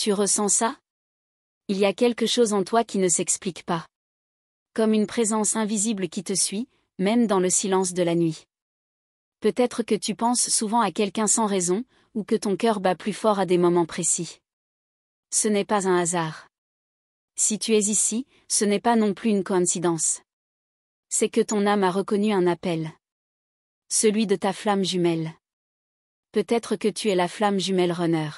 Tu ressens ça? Il y a quelque chose en toi qui ne s'explique pas. Comme une présence invisible qui te suit, même dans le silence de la nuit. Peut-être que tu penses souvent à quelqu'un sans raison, ou que ton cœur bat plus fort à des moments précis. Ce n'est pas un hasard. Si tu es ici, ce n'est pas non plus une coïncidence. C'est que ton âme a reconnu un appel. Celui de ta flamme jumelle. Peut-être que tu es la flamme jumelle runner.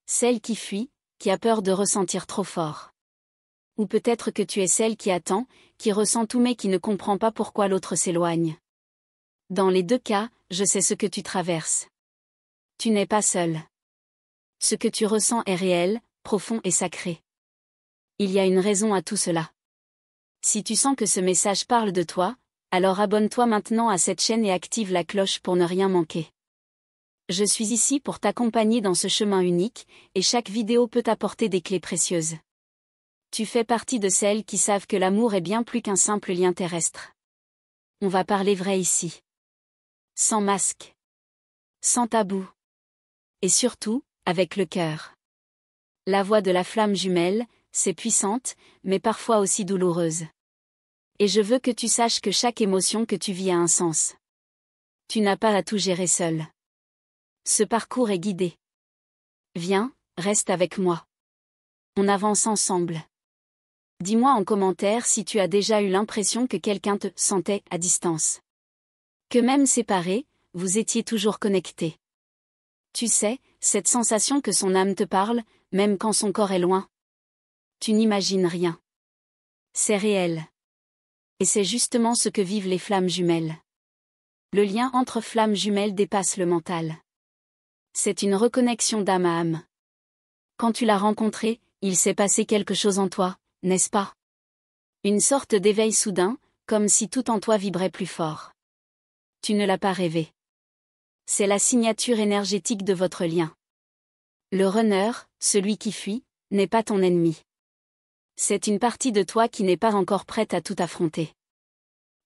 Celle qui fuit, qui a peur de ressentir trop fort. Ou peut-être que tu es celle qui attend, qui ressent tout mais qui ne comprend pas pourquoi l'autre s'éloigne. Dans les deux cas, je sais ce que tu traverses. Tu n'es pas seul. Ce que tu ressens est réel, profond et sacré. Il y a une raison à tout cela. Si tu sens que ce message parle de toi, alors abonne-toi maintenant à cette chaîne et active la cloche pour ne rien manquer. Je suis ici pour t'accompagner dans ce chemin unique, et chaque vidéo peut t'apporter des clés précieuses. Tu fais partie de celles qui savent que l'amour est bien plus qu'un simple lien terrestre. On va parler vrai ici. Sans masque. Sans tabou. Et surtout, avec le cœur. La voix de la flamme jumelle, c'est puissante, mais parfois aussi douloureuse. Et je veux que tu saches que chaque émotion que tu vis a un sens. Tu n'as pas à tout gérer seul. Ce parcours est guidé. Viens, reste avec moi. On avance ensemble. Dis-moi en commentaire si tu as déjà eu l'impression que quelqu'un te sentait à distance. Que même séparés, vous étiez toujours connectés. Tu sais, cette sensation que son âme te parle, même quand son corps est loin. Tu n'imagines rien. C'est réel. Et c'est justement ce que vivent les flammes jumelles. Le lien entre flammes jumelles dépasse le mental. C'est une reconnexion d'âme à âme. Quand tu l'as rencontré, il s'est passé quelque chose en toi, n'est-ce pas? Une sorte d'éveil soudain, comme si tout en toi vibrait plus fort. Tu ne l'as pas rêvé. C'est la signature énergétique de votre lien. Le runner, celui qui fuit, n'est pas ton ennemi. C'est une partie de toi qui n'est pas encore prête à tout affronter.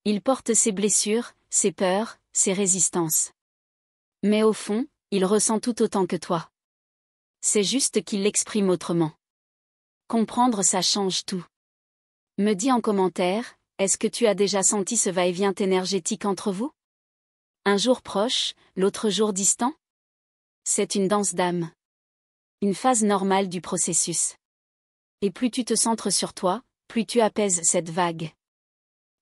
Il porte ses blessures, ses peurs, ses résistances. Mais au fond, il ressent tout autant que toi. C'est juste qu'il l'exprime autrement. Comprendre ça change tout. Me dis en commentaire, est-ce que tu as déjà senti ce va-et-vient énergétique entre vous? Un jour proche, l'autre jour distant? C'est une danse d'âme. Une phase normale du processus. Et plus tu te centres sur toi, plus tu apaises cette vague.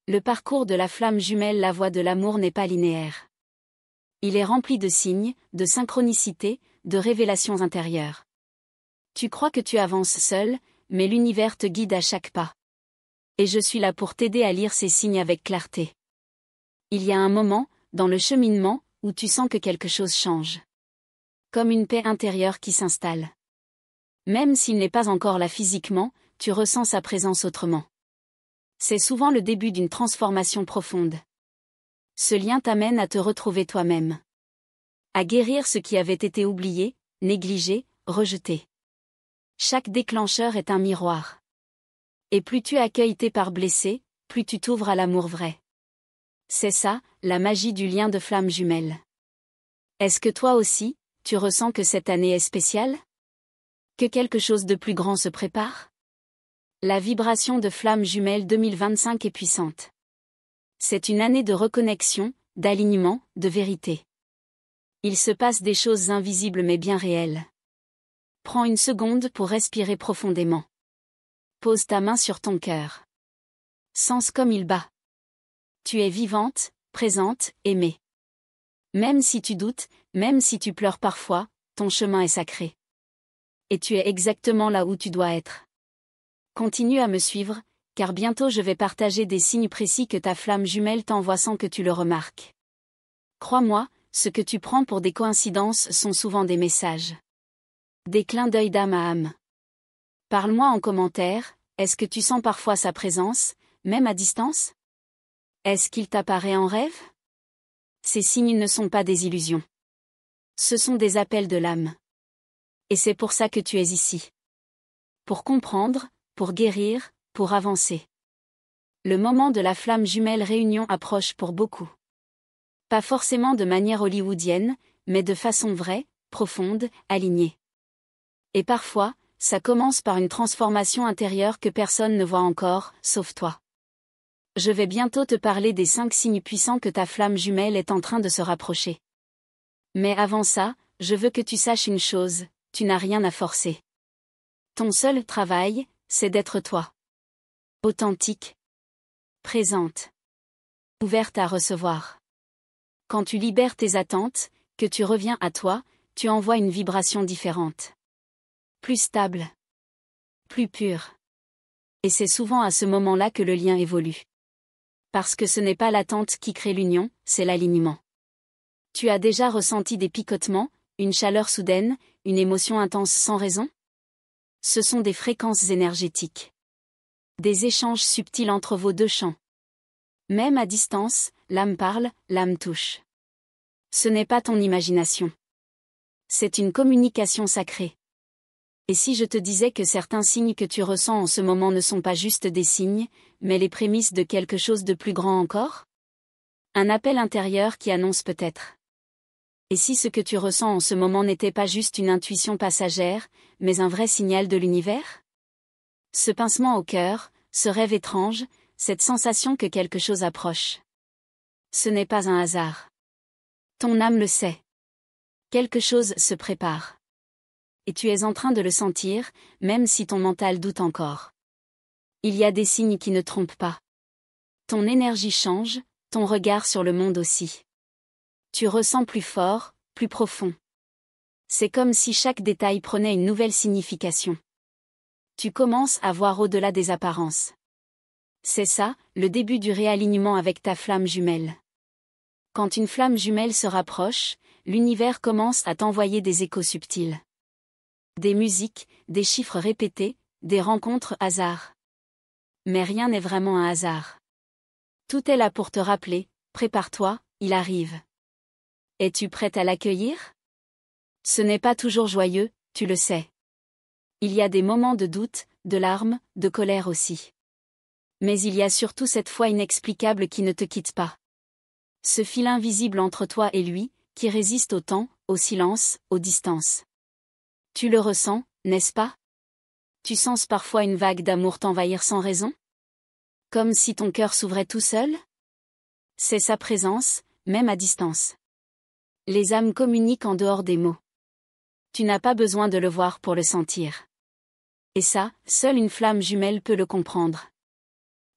Le parcours de la flamme jumelle, la voie de l'amour n'est pas linéaire. Il est rempli de signes, de synchronicités, de révélations intérieures. Tu crois que tu avances seul, mais l'univers te guide à chaque pas. Et je suis là pour t'aider à lire ces signes avec clarté. Il y a un moment, dans le cheminement, où tu sens que quelque chose change. Comme une paix intérieure qui s'installe. Même s'il n'est pas encore là physiquement, tu ressens sa présence autrement. C'est souvent le début d'une transformation profonde. Ce lien t'amène à te retrouver toi-même. À guérir ce qui avait été oublié, négligé, rejeté. Chaque déclencheur est un miroir. Et plus tu accueilles tes parts blessées, plus tu t'ouvres à l'amour vrai. C'est ça, la magie du lien de flamme jumelle. Est-ce que toi aussi, tu ressens que cette année est spéciale? Que quelque chose de plus grand se prépare? La vibration de flamme jumelle 2025 est puissante. C'est une année de reconnexion, d'alignement, de vérité. Il se passe des choses invisibles mais bien réelles. Prends une seconde pour respirer profondément. Pose ta main sur ton cœur. Sens comme il bat. Tu es vivante, présente, aimée. Même si tu doutes, même si tu pleures parfois, ton chemin est sacré. Et tu es exactement là où tu dois être. Continue à me suivre, car bientôt je vais partager des signes précis que ta flamme jumelle t'envoie sans que tu le remarques. Crois-moi, ce que tu prends pour des coïncidences sont souvent des messages. Des clins d'œil d'âme à âme. Parle-moi en commentaire, est-ce que tu sens parfois sa présence, même à distance? Est-ce qu'il t'apparaît en rêve? Ces signes ne sont pas des illusions. Ce sont des appels de l'âme. Et c'est pour ça que tu es ici. Pour comprendre, pour guérir, pour avancer. Le moment de la flamme jumelle réunion approche pour beaucoup. Pas forcément de manière hollywoodienne, mais de façon vraie, profonde, alignée. Et parfois, ça commence par une transformation intérieure que personne ne voit encore, sauf toi. Je vais bientôt te parler des 5 signes puissants que ta flamme jumelle est en train de se rapprocher. Mais avant ça, je veux que tu saches une chose, tu n'as rien à forcer. Ton seul travail, c'est d'être toi. Authentique. Présente. Ouverte à recevoir. Quand tu libères tes attentes, que tu reviens à toi, tu envoies une vibration différente. Plus stable. Plus pure. Et c'est souvent à ce moment-là que le lien évolue. Parce que ce n'est pas l'attente qui crée l'union, c'est l'alignement. Tu as déjà ressenti des picotements, une chaleur soudaine, une émotion intense sans raison? Ce sont des fréquences énergétiques. Des échanges subtils entre vos deux champs. Même à distance, l'âme parle, l'âme touche. Ce n'est pas ton imagination. C'est une communication sacrée. Et si je te disais que certains signes que tu ressens en ce moment ne sont pas juste des signes, mais les prémices de quelque chose de plus grand encore? Un appel intérieur qui annonce peut-être. Et si ce que tu ressens en ce moment n'était pas juste une intuition passagère, mais un vrai signal de l'univers? Ce pincement au cœur, ce rêve étrange, cette sensation que quelque chose approche. Ce n'est pas un hasard. Ton âme le sait. Quelque chose se prépare. Et tu es en train de le sentir, même si ton mental doute encore. Il y a des signes qui ne trompent pas. Ton énergie change, ton regard sur le monde aussi. Tu ressens plus fort, plus profond. C'est comme si chaque détail prenait une nouvelle signification. Tu commences à voir au-delà des apparences. C'est ça, le début du réalignement avec ta flamme jumelle. Quand une flamme jumelle se rapproche, l'univers commence à t'envoyer des échos subtils. Des musiques, des chiffres répétés, des rencontres hasard. Mais rien n'est vraiment un hasard. Tout est là pour te rappeler, prépare-toi, il arrive. Es-tu prête à l'accueillir? Ce n'est pas toujours joyeux, tu le sais. Il y a des moments de doute, de larmes, de colère aussi. Mais il y a surtout cette foi inexplicable qui ne te quitte pas. Ce fil invisible entre toi et lui, qui résiste au temps, au silence, aux distances. Tu le ressens, n'est-ce pas? Tu sens parfois une vague d'amour t'envahir sans raison? Comme si ton cœur s'ouvrait tout seul? C'est sa présence, même à distance. Les âmes communiquent en dehors des mots. Tu n'as pas besoin de le voir pour le sentir. Et ça, seule une flamme jumelle peut le comprendre.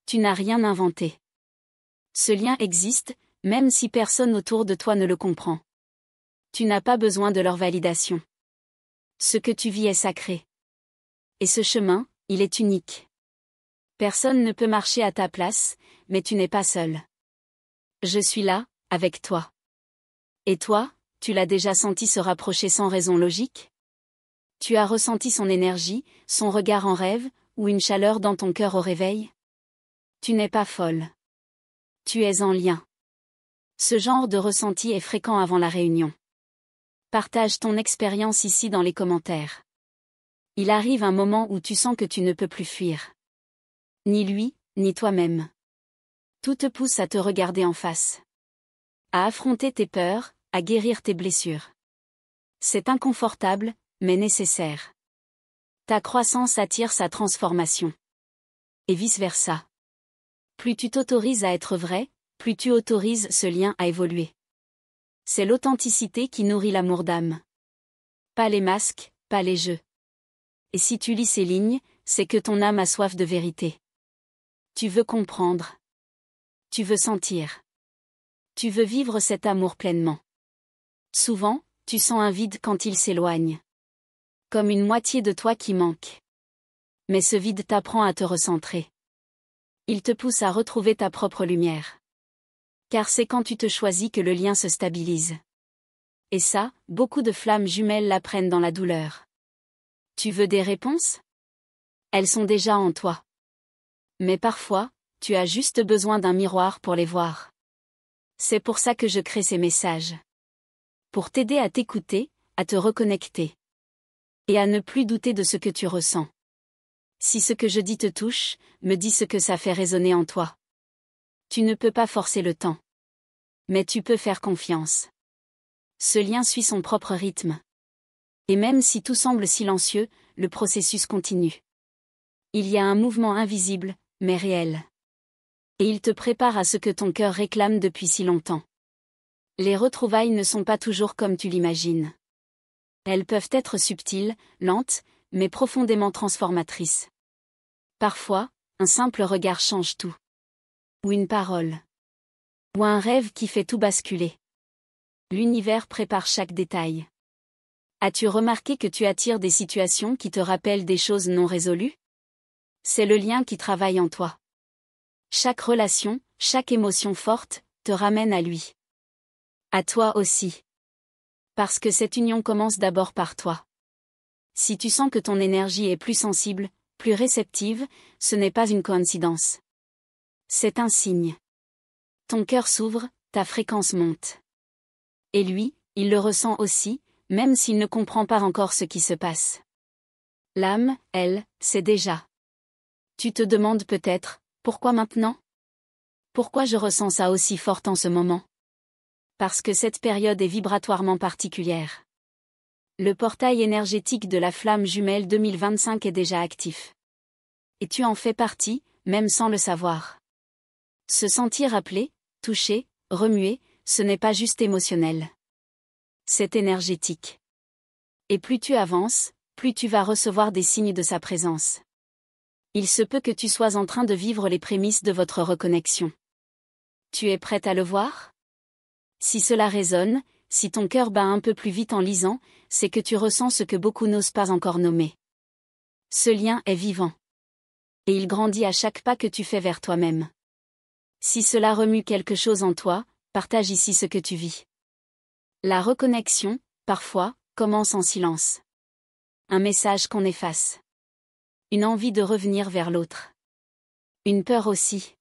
Tu n'as rien inventé. Ce lien existe, même si personne autour de toi ne le comprend. Tu n'as pas besoin de leur validation. Ce que tu vis est sacré. Et ce chemin, il est unique. Personne ne peut marcher à ta place, mais tu n'es pas seul. Je suis là, avec toi. Et toi, tu l'as déjà senti se rapprocher sans raison logique? Tu as ressenti son énergie, son regard en rêve, ou une chaleur dans ton cœur au réveil? Tu n'es pas folle. Tu es en lien. Ce genre de ressenti est fréquent avant la réunion. Partage ton expérience ici dans les commentaires. Il arrive un moment où tu sens que tu ne peux plus fuir. Ni lui, ni toi-même. Tout te pousse à te regarder en face. À affronter tes peurs, à guérir tes blessures. C'est inconfortable, mais nécessaire. Ta croissance attire sa transformation. Et vice-versa. Plus tu t'autorises à être vrai, plus tu autorises ce lien à évoluer. C'est l'authenticité qui nourrit l'amour d'âme. Pas les masques, pas les jeux. Et si tu lis ces lignes, c'est que ton âme a soif de vérité. Tu veux comprendre. Tu veux sentir. Tu veux vivre cet amour pleinement. Souvent, tu sens un vide quand il s'éloigne. Comme une moitié de toi qui manque. Mais ce vide t'apprend à te recentrer. Il te pousse à retrouver ta propre lumière. Car c'est quand tu te choisis que le lien se stabilise. Et ça, beaucoup de flammes jumelles l'apprennent dans la douleur. Tu veux des réponses? Elles sont déjà en toi. Mais parfois, tu as juste besoin d'un miroir pour les voir. C'est pour ça que je crée ces messages. Pour t'aider à t'écouter, à te reconnecter. Et à ne plus douter de ce que tu ressens. Si ce que je dis te touche, me dis ce que ça fait résonner en toi. Tu ne peux pas forcer le temps. Mais tu peux faire confiance. Ce lien suit son propre rythme. Et même si tout semble silencieux, le processus continue. Il y a un mouvement invisible, mais réel. Et il te prépare à ce que ton cœur réclame depuis si longtemps. Les retrouvailles ne sont pas toujours comme tu l'imagines. Elles peuvent être subtiles, lentes, mais profondément transformatrices. Parfois, un simple regard change tout. Ou une parole. Ou un rêve qui fait tout basculer. L'univers prépare chaque détail. As-tu remarqué que tu attires des situations qui te rappellent des choses non résolues? C'est le lien qui travaille en toi. Chaque relation, chaque émotion forte, te ramène à lui. À toi aussi. Parce que cette union commence d'abord par toi. Si tu sens que ton énergie est plus sensible, plus réceptive, ce n'est pas une coïncidence. C'est un signe. Ton cœur s'ouvre, ta fréquence monte. Et lui, il le ressent aussi, même s'il ne comprend pas encore ce qui se passe. L'âme, elle, sait déjà. Tu te demandes peut-être, pourquoi maintenant? Pourquoi je ressens ça aussi fort en ce moment? Parce que cette période est vibratoirement particulière. Le portail énergétique de la flamme jumelle 2025 est déjà actif. Et tu en fais partie, même sans le savoir. Se sentir appelé, touché, remué, ce n'est pas juste émotionnel. C'est énergétique. Et plus tu avances, plus tu vas recevoir des signes de sa présence. Il se peut que tu sois en train de vivre les prémices de votre reconnexion. Tu es prête à le voir? Si cela résonne, si ton cœur bat un peu plus vite en lisant, c'est que tu ressens ce que beaucoup n'osent pas encore nommer. Ce lien est vivant. Et il grandit à chaque pas que tu fais vers toi-même. Si cela remue quelque chose en toi, partage ici ce que tu vis. La reconnexion, parfois, commence en silence. Un message qu'on efface. Une envie de revenir vers l'autre. Une peur aussi.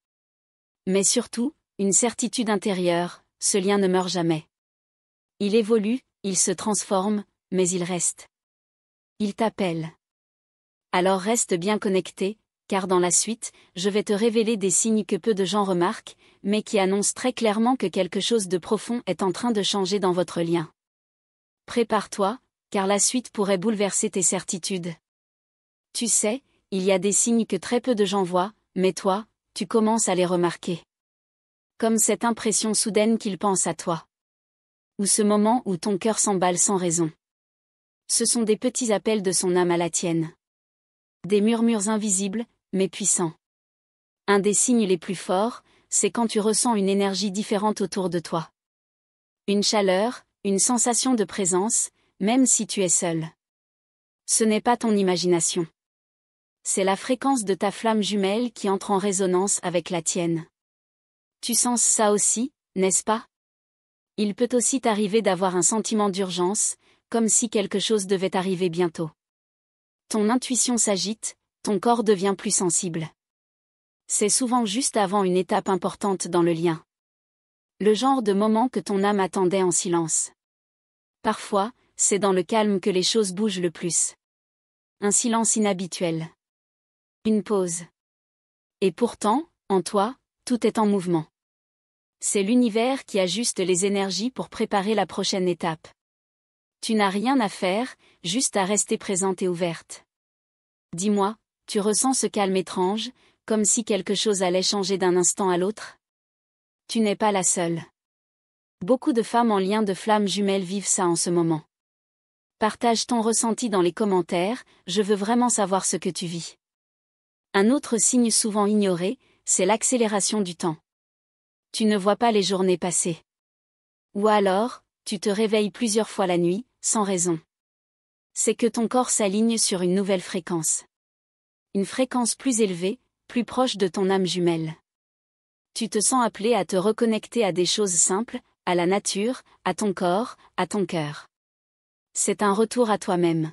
Mais surtout, une certitude intérieure, ce lien ne meurt jamais. Il évolue, il se transforme, mais il reste. Il t'appelle. Alors reste bien connecté, car dans la suite, je vais te révéler des signes que peu de gens remarquent, mais qui annoncent très clairement que quelque chose de profond est en train de changer dans votre lien. Prépare-toi, car la suite pourrait bouleverser tes certitudes. Tu sais, il y a des signes que très peu de gens voient, mais toi, tu commences à les remarquer. Comme cette impression soudaine qu'il pense à toi. Ou ce moment où ton cœur s'emballe sans raison. Ce sont des petits appels de son âme à la tienne. Des murmures invisibles, mais puissants. Un des signes les plus forts, c'est quand tu ressens une énergie différente autour de toi. Une chaleur, une sensation de présence, même si tu es seul. Ce n'est pas ton imagination. C'est la fréquence de ta flamme jumelle qui entre en résonance avec la tienne. Tu sens ça aussi, n'est-ce pas? Il peut aussi t'arriver d'avoir un sentiment d'urgence, comme si quelque chose devait arriver bientôt. Ton intuition s'agite, ton corps devient plus sensible. C'est souvent juste avant une étape importante dans le lien. Le genre de moment que ton âme attendait en silence. Parfois, c'est dans le calme que les choses bougent le plus. Un silence inhabituel. Une pause. Et pourtant, en toi, tout est en mouvement. C'est l'univers qui ajuste les énergies pour préparer la prochaine étape. Tu n'as rien à faire, juste à rester présente et ouverte. Dis-moi, tu ressens ce calme étrange, comme si quelque chose allait changer d'un instant à l'autre? Tu n'es pas la seule. Beaucoup de femmes en lien de flamme jumelle vivent ça en ce moment. Partage ton ressenti dans les commentaires, je veux vraiment savoir ce que tu vis. Un autre signe souvent ignoré, c'est l'accélération du temps. Tu ne vois pas les journées passer. Ou alors, tu te réveilles plusieurs fois la nuit, sans raison. C'est que ton corps s'aligne sur une nouvelle fréquence. Une fréquence plus élevée, plus proche de ton âme jumelle. Tu te sens appelé à te reconnecter à des choses simples, à la nature, à ton corps, à ton cœur. C'est un retour à toi-même.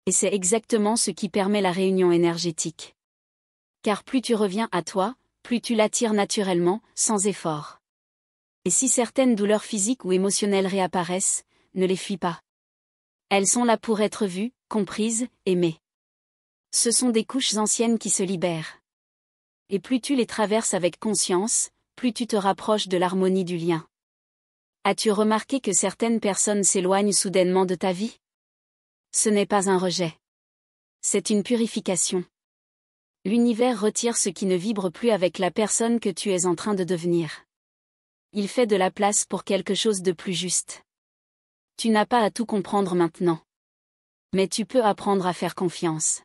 Et c'est exactement ce qui permet la réunion énergétique. Car plus tu reviens à toi, plus tu l'attires naturellement, sans effort. Et si certaines douleurs physiques ou émotionnelles réapparaissent, ne les fuis pas. Elles sont là pour être vues, comprises, aimées. Ce sont des couches anciennes qui se libèrent. Et plus tu les traverses avec conscience, plus tu te rapproches de l'harmonie du lien. As-tu remarqué que certaines personnes s'éloignent soudainement de ta vie? Ce n'est pas un rejet. C'est une purification. L'univers retire ce qui ne vibre plus avec la personne que tu es en train de devenir. Il fait de la place pour quelque chose de plus juste. Tu n'as pas à tout comprendre maintenant. Mais tu peux apprendre à faire confiance.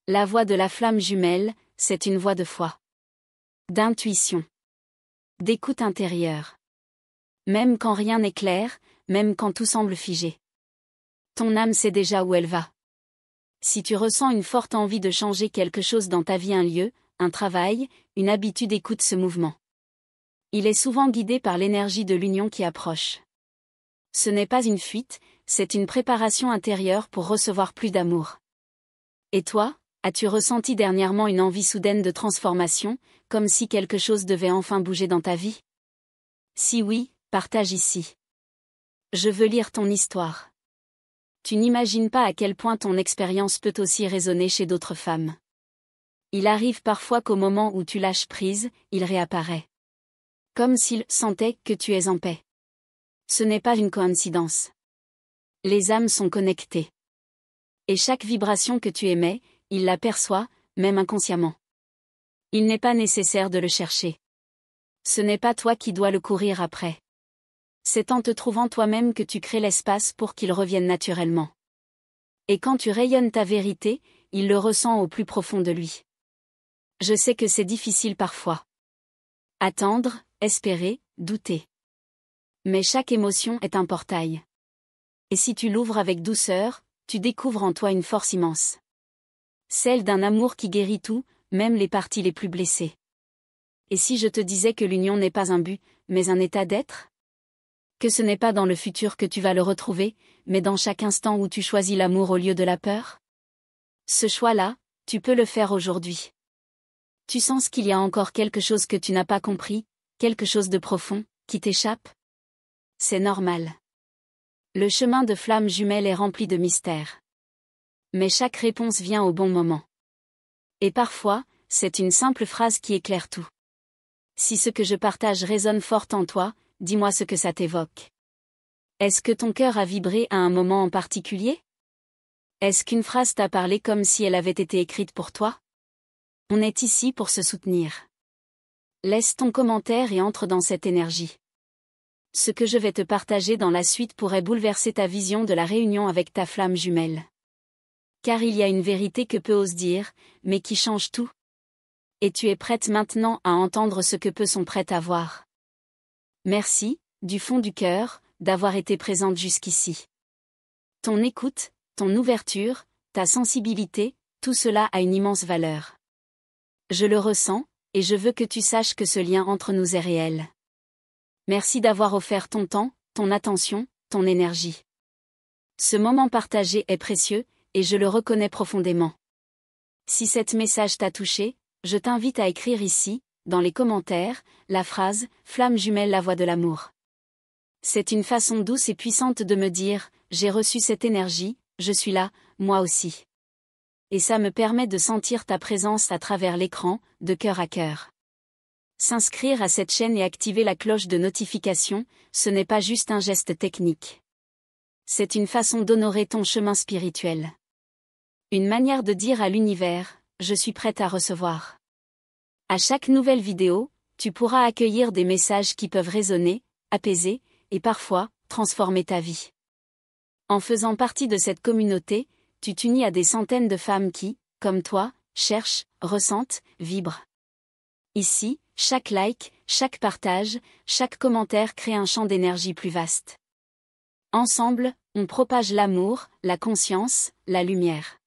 La voix de la flamme jumelle, c'est une voix de foi. D'intuition. D'écoute intérieure. Même quand rien n'est clair, même quand tout semble figé. Ton âme sait déjà où elle va. Si tu ressens une forte envie de changer quelque chose dans ta vie, un lieu, un travail, une habitude, écoute ce mouvement. Il est souvent guidé par l'énergie de l'union qui approche. Ce n'est pas une fuite, c'est une préparation intérieure pour recevoir plus d'amour. Et toi, as-tu ressenti dernièrement une envie soudaine de transformation, comme si quelque chose devait enfin bouger dans ta vie? Si oui, partage ici. Je veux lire ton histoire. Tu n'imagines pas à quel point ton expérience peut aussi résonner chez d'autres femmes. Il arrive parfois qu'au moment où tu lâches prise, il réapparaît. Comme s'il sentait que tu es en paix. Ce n'est pas une coïncidence. Les âmes sont connectées. Et chaque vibration que tu émets, il la perçoit, même inconsciemment. Il n'est pas nécessaire de le chercher. Ce n'est pas toi qui dois le courir après. C'est en te trouvant toi-même que tu crées l'espace pour qu'il revienne naturellement. Et quand tu rayonnes ta vérité, il le ressent au plus profond de lui. Je sais que c'est difficile parfois. Attendre, espérer, douter. Mais chaque émotion est un portail. Et si tu l'ouvres avec douceur, tu découvres en toi une force immense. Celle d'un amour qui guérit tout, même les parties les plus blessées. Et si je te disais que l'union n'est pas un but, mais un état d'être? Que ce n'est pas dans le futur que tu vas le retrouver, mais dans chaque instant où tu choisis l'amour au lieu de la peur? Ce choix-là, tu peux le faire aujourd'hui. Tu sens qu'il y a encore quelque chose que tu n'as pas compris, quelque chose de profond, qui t'échappe? C'est normal. Le chemin de flamme jumelle est rempli de mystères. Mais chaque réponse vient au bon moment. Et parfois, c'est une simple phrase qui éclaire tout. Si ce que je partage résonne fort en toi, dis-moi ce que ça t'évoque. Est-ce que ton cœur a vibré à un moment en particulier? Est-ce qu'une phrase t'a parlé comme si elle avait été écrite pour toi? On est ici pour se soutenir. Laisse ton commentaire et entre dans cette énergie. Ce que je vais te partager dans la suite pourrait bouleverser ta vision de la réunion avec ta flamme jumelle. Car il y a une vérité que peu osent dire, mais qui change tout. Et tu es prête maintenant à entendre ce que peu sont prêtes à voir. Merci, du fond du cœur, d'avoir été présente jusqu'ici. Ton écoute, ton ouverture, ta sensibilité, tout cela a une immense valeur. Je le ressens, et je veux que tu saches que ce lien entre nous est réel. Merci d'avoir offert ton temps, ton attention, ton énergie. Ce moment partagé est précieux, et je le reconnais profondément. Si cet message t'a touché, je t'invite à écrire ici, dans les commentaires, la phrase « Flamme jumelle, la voix de l'amour ». C'est une façon douce et puissante de me dire « J'ai reçu cette énergie, je suis là, moi aussi ». Et ça me permet de sentir ta présence à travers l'écran, de cœur à cœur. S'inscrire à cette chaîne et activer la cloche de notification, ce n'est pas juste un geste technique. C'est une façon d'honorer ton chemin spirituel. Une manière de dire à l'univers « Je suis prête à recevoir ». À chaque nouvelle vidéo, tu pourras accueillir des messages qui peuvent résonner, apaiser, et parfois, transformer ta vie. En faisant partie de cette communauté, tu t'unis à des centaines de femmes qui, comme toi, cherchent, ressentent, vibrent. Ici, chaque like, chaque partage, chaque commentaire crée un champ d'énergie plus vaste. Ensemble, on propage l'amour, la conscience, la lumière.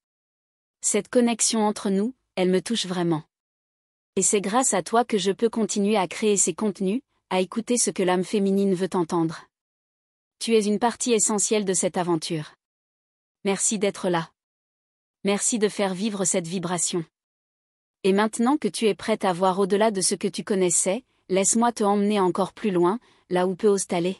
Cette connexion entre nous, elle me touche vraiment. Et c'est grâce à toi que je peux continuer à créer ces contenus, à écouter ce que l'âme féminine veut entendre. Tu es une partie essentielle de cette aventure. Merci d'être là. Merci de faire vivre cette vibration. Et maintenant que tu es prête à voir au-delà de ce que tu connaissais, laisse-moi te emmener encore plus loin, là où peu osent aller.